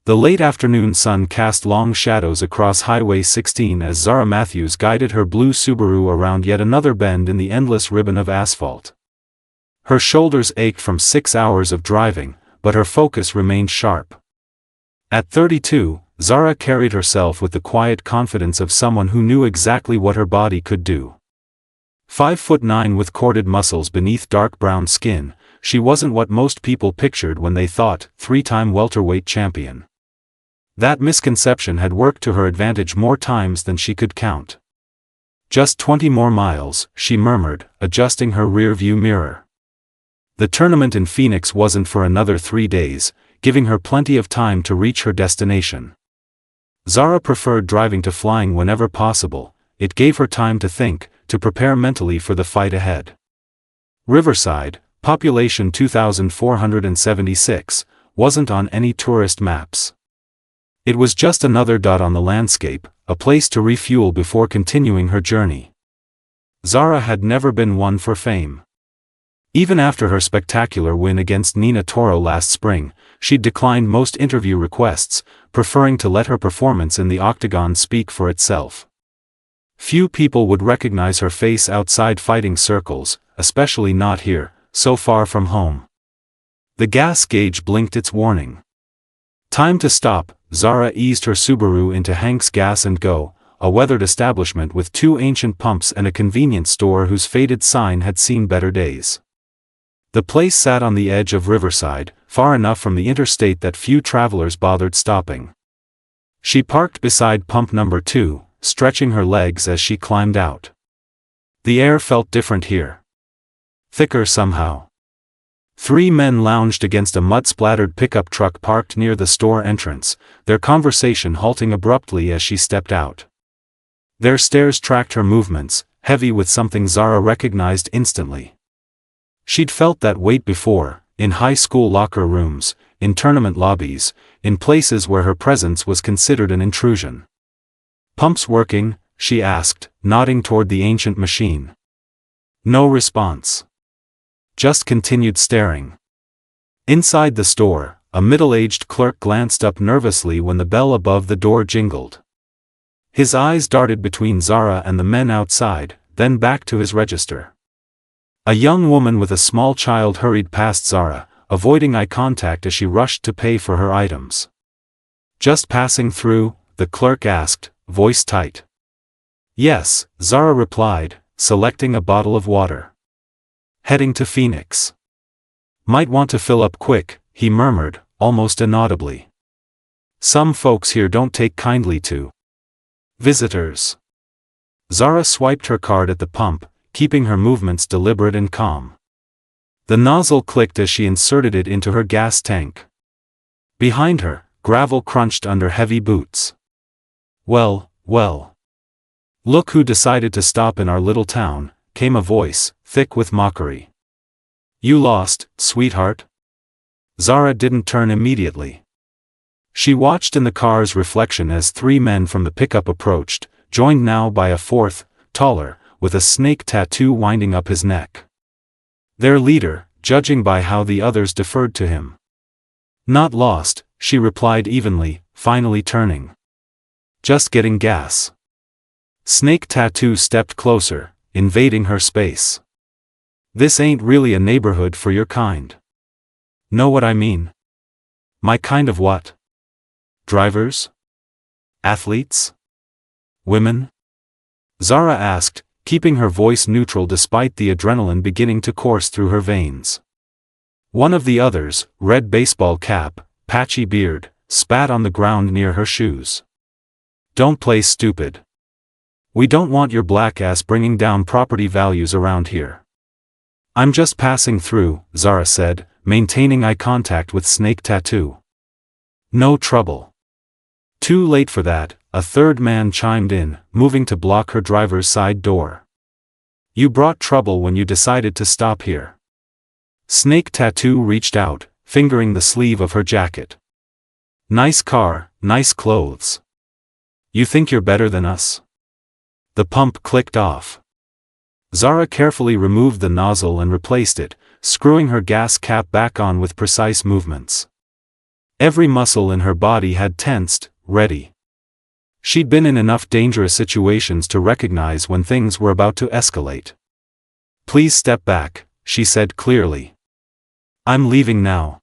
The late afternoon sun cast long shadows across Highway 16 as Zara Matthews guided her blue Subaru around yet another bend in the endless ribbon of asphalt. Her shoulders ached from 6 hours of driving, but her focus remained sharp. At 32, Zara carried herself with the quiet confidence of someone who knew exactly what her body could do. 5'9" with corded muscles beneath dark brown skin, she wasn't what most people pictured when they thought three-time welterweight champion. That misconception had worked to her advantage more times than she could count. Just 20 more miles, she murmured, adjusting her rear-view mirror. The tournament in Phoenix wasn't for another 3 days, giving her plenty of time to reach her destination. Zara preferred driving to flying whenever possible. It gave her time to think, to prepare mentally for the fight ahead. Riverside, population 2,476, wasn't on any tourist maps. It was just another dot on the landscape, a place to refuel before continuing her journey. Zara had never been one for fame. Even after her spectacular win against Nina Toro last spring, she'd declined most interview requests, preferring to let her performance in the octagon speak for itself. Few people would recognize her face outside fighting circles, especially not here, so far from home. The gas gauge blinked its warning. Time to stop. Zara eased her Subaru into Hank's Gas and Go, a weathered establishment with 2 ancient pumps and a convenience store whose faded sign had seen better days. The place sat on the edge of Riverside, far enough from the interstate that few travelers bothered stopping. She parked beside pump number 2, stretching her legs as she climbed out. The air felt different here. Thicker somehow. 3 men lounged against a mud-splattered pickup truck parked near the store entrance, their conversation halting abruptly as she stepped out. Their stares tracked her movements, heavy with something Zara recognized instantly. She'd felt that weight before, in high school locker rooms, in tournament lobbies, in places where her presence was considered an intrusion. "Pumps working?" she asked, nodding toward the ancient machine. No response. Just continued staring. Inside the store, a middle-aged clerk glanced up nervously when the bell above the door jingled. His eyes darted between Zara and the men outside, then back to his register. A young woman with a small child hurried past Zara, avoiding eye contact as she rushed to pay for her items. "Just passing through?" the clerk asked, voice tight. "Yes," Zara replied, selecting a bottle of water. "Heading to Phoenix. Might want to fill up quick," he murmured, almost inaudibly. "Some folks here don't take kindly to visitors." Zara swiped her card at the pump, keeping her movements deliberate and calm. The nozzle clicked as she inserted it into her gas tank. Behind her, gravel crunched under heavy boots. Well. Look who decided to stop in our little town," came a voice, thick with mockery. "You lost, sweetheart?" Zara didn't turn immediately. She watched in the car's reflection as 3 men from the pickup approached, joined now by a 4th, taller, with a snake tattoo winding up his neck. Their leader, judging by how the others deferred to him. "Not lost," she replied evenly, finally turning. "Just getting gas." Snake Tattoo stepped closer, invading her space. "This ain't really a neighborhood for your kind." "Know what I mean?" "My kind of what? Drivers? Athletes? Women?" Zara asked, keeping her voice neutral despite the adrenaline beginning to course through her veins. One of the others, red baseball cap, patchy beard, spat on the ground near her shoes. "Don't play stupid. We don't want your black ass bringing down property values around here." "I'm just passing through," Zara said, maintaining eye contact with Snake Tattoo. "No trouble." Too late for that, a 3rd man chimed in, moving to block her driver's side door. "You brought trouble when you decided to stop here." Snake Tattoo reached out, fingering the sleeve of her jacket. "Nice car, nice clothes. You think you're better than us?" The pump clicked off. Zara carefully removed the nozzle and replaced it, screwing her gas cap back on with precise movements. Every muscle in her body had tensed, ready. She'd been in enough dangerous situations to recognize when things were about to escalate. "Please step back," she said clearly. "I'm leaving now."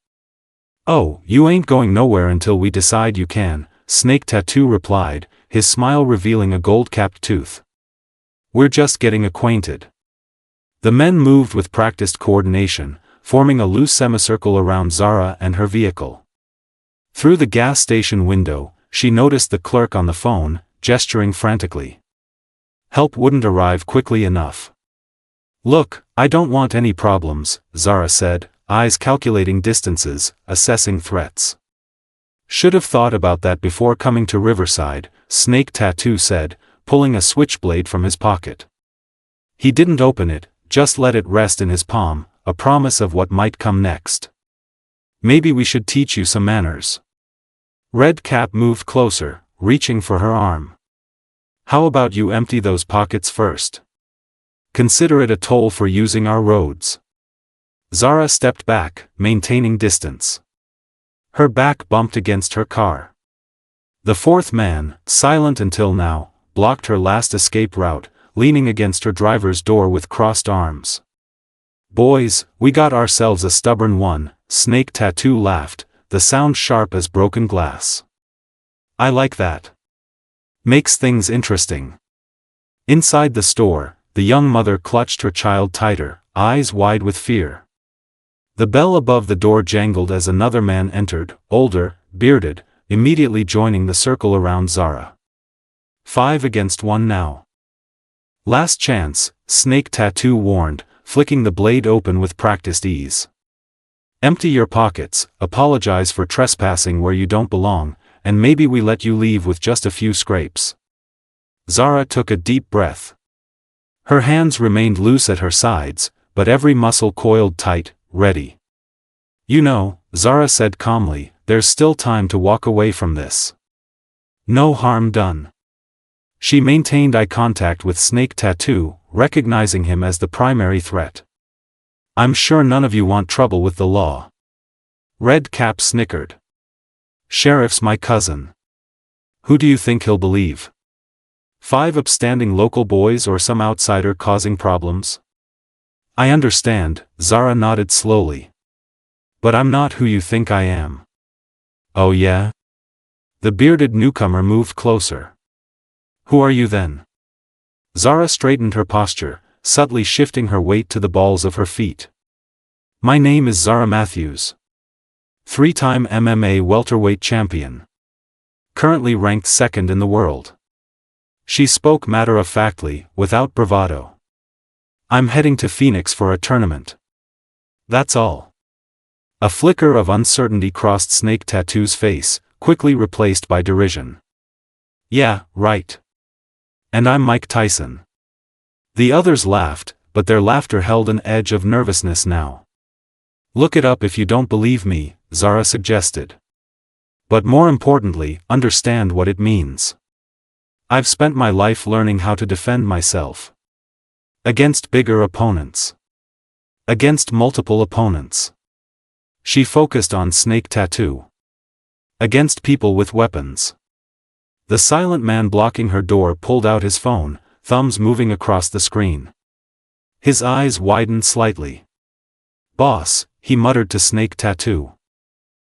"Oh, you ain't going nowhere until we decide you can," Snake Tattoo replied, his smile revealing a gold-capped tooth. "We're just getting acquainted." The men moved with practiced coordination, forming a loose semicircle around Zara and her vehicle. Through the gas station window, she noticed the clerk on the phone, gesturing frantically. Help wouldn't arrive quickly enough. "Look, I don't want any problems," Zara said, eyes calculating distances, assessing threats. "Should have thought about that before coming to Riverside," Snake Tattoo said, pulling a switchblade from his pocket. He didn't open it, just let it rest in his palm, a promise of what might come next. "Maybe we should teach you some manners." Red Cap moved closer, reaching for her arm. "How about you empty those pockets first? Consider it a toll for using our roads." Zara stepped back, maintaining distance. Her back bumped against her car. The fourth man, silent until now, blocked her last escape route, leaning against her driver's door with crossed arms. "Boys, we got ourselves a stubborn one," Snake Tattoo laughed, the sound sharp as broken glass. "I like that. Makes things interesting." Inside the store, the young mother clutched her child tighter, eyes wide with fear. The bell above the door jangled as another man entered, older, bearded, immediately joining the circle around Zara. 5 against 1 now. "Last chance," Snake Tattoo warned, flicking the blade open with practiced ease. "Empty your pockets, apologize for trespassing where you don't belong, and maybe we let you leave with just a few scrapes." Zara took a deep breath. Her hands remained loose at her sides, but every muscle coiled tight, ready. "You know," Zara said calmly, "there's still time to walk away from this. No harm done." She maintained eye contact with Snake Tattoo, recognizing him as the primary threat. "I'm sure none of you want trouble with the law." Red Cap snickered. "Sheriff's my cousin. Who do you think he'll believe? 5 upstanding local boys or some outsider causing problems?" "I understand," Zara nodded slowly. "But I'm not who you think I am." "Oh yeah?" The bearded newcomer moved closer. "Who are you then?" Zara straightened her posture, subtly shifting her weight to the balls of her feet. "My name is Zara Matthews. 3-time MMA welterweight champion. Currently ranked 2nd in the world." She spoke matter-of-factly, without bravado. "I'm heading to Phoenix for a tournament. That's all." A flicker of uncertainty crossed Snake Tattoo's face, quickly replaced by derision. "Yeah, right. And I'm Mike Tyson." The others laughed, but their laughter held an edge of nervousness now. "Look it up if you don't believe me," Zara suggested. "But more importantly, understand what it means. I've spent my life learning how to defend myself. Against bigger opponents. Against multiple opponents." She focused on Snake Tattoo. "Against people with weapons." The silent man blocking her door pulled out his phone, thumbs moving across the screen. His eyes widened slightly. "Boss," he muttered to Snake Tattoo.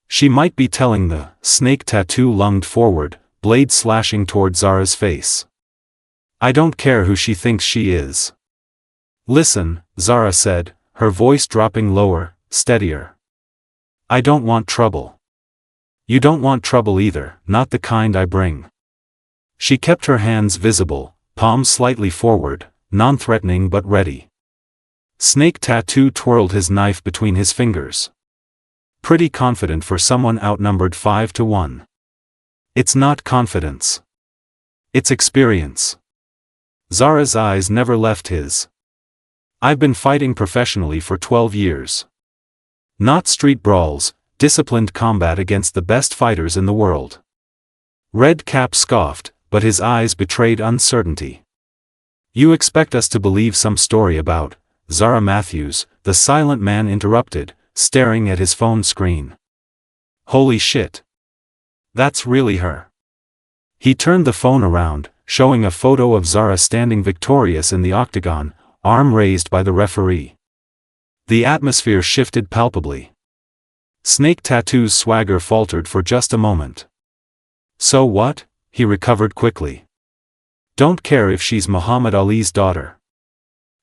She might be telling the Snake Tattoo lunged forward, blade slashing toward Zara's face. "I don't care who she thinks she is." "Listen," Zara said, her voice dropping lower, steadier. "I don't want trouble. You don't want trouble either, not the kind I bring." She kept her hands visible, palms slightly forward, non-threatening but ready. Snake Tattoo twirled his knife between his fingers. Pretty confident for someone outnumbered 5 to 1. It's not confidence. It's experience. Zara's eyes never left his. "I've been fighting professionally for 12 years. Not street brawls, disciplined combat against the best fighters in the world." Red Cap scoffed, but his eyes betrayed uncertainty. "You expect us to believe some story about Zara Matthews," the silent man interrupted, staring at his phone screen. Holy shit. That's really her. He turned the phone around, showing a photo of Zara standing victorious in the octagon, arm raised by the referee. The atmosphere shifted palpably. Snake Tattoo's swagger faltered for just a moment. So what? He recovered quickly. Don't care if she's Muhammad Ali's daughter.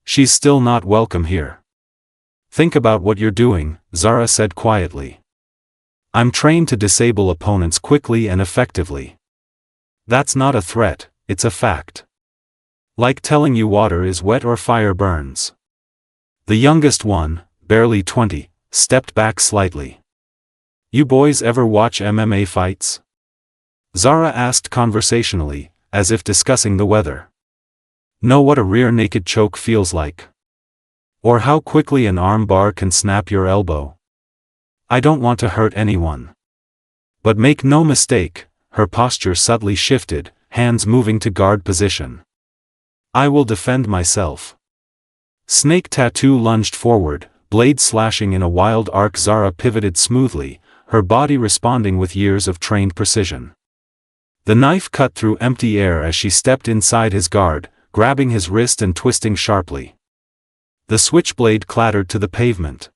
She's still not welcome here. Think about what you're doing, Zara said quietly. I'm trained to disable opponents quickly and effectively. That's not a threat, it's a fact. Like telling you water is wet or fire burns. The youngest one, barely 20, stepped back slightly. You boys ever watch MMA fights? Zara asked conversationally, as if discussing the weather. Know what a rear naked choke feels like? Or how quickly an arm bar can snap your elbow? I don't want to hurt anyone. But make no mistake, her posture subtly shifted, hands moving to guard position. I will defend myself. Snake Tattoo lunged forward, blade slashing in a wild arc. Zara pivoted smoothly, her body responding with years of trained precision. The knife cut through empty air as she stepped inside his guard, grabbing his wrist and twisting sharply. The switchblade clattered to the pavement.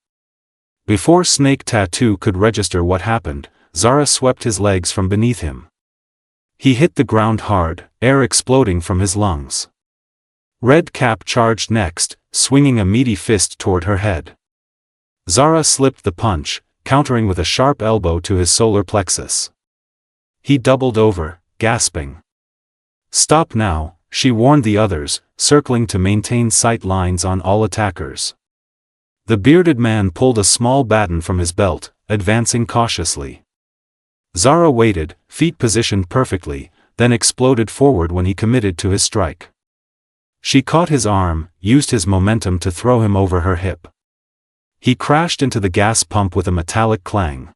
Before Snake Tattoo could register what happened, Zara swept his legs from beneath him. He hit the ground hard, air exploding from his lungs. Red Cap charged next, swinging a meaty fist toward her head. Zara slipped the punch, countering with a sharp elbow to his solar plexus. He doubled over, gasping. Stop now, she warned the others, circling to maintain sight lines on all attackers. The bearded man pulled a small baton from his belt, advancing cautiously. Zara waited, feet positioned perfectly, then exploded forward when he committed to his strike. She caught his arm, used his momentum to throw him over her hip. He crashed into the gas pump with a metallic clang.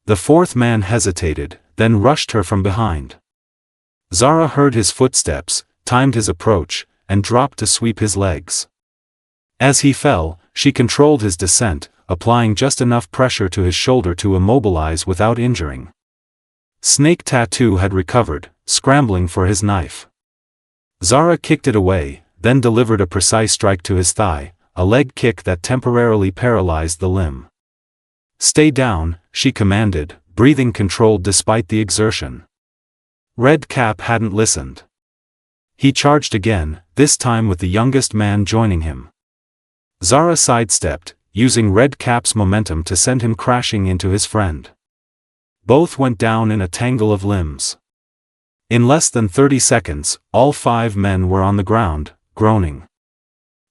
The fourth man hesitated, then rushed her from behind. Zara heard his footsteps, timed his approach, and dropped to sweep his legs. As he fell, she controlled his descent, applying just enough pressure to his shoulder to immobilize without injuring. Snake Tattoo had recovered, scrambling for his knife. Zara kicked it away, then delivered a precise strike to his thigh, a leg kick that temporarily paralyzed the limb. Stay down, she commanded, breathing controlled despite the exertion. Red Cap hadn't listened. He charged again, this time with the youngest man joining him. Zara sidestepped, using Red Cap's momentum to send him crashing into his friend. Both went down in a tangle of limbs. In less than 30 seconds, all 5 men were on the ground, groaning.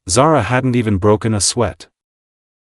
Zara hadn't even broken a sweat.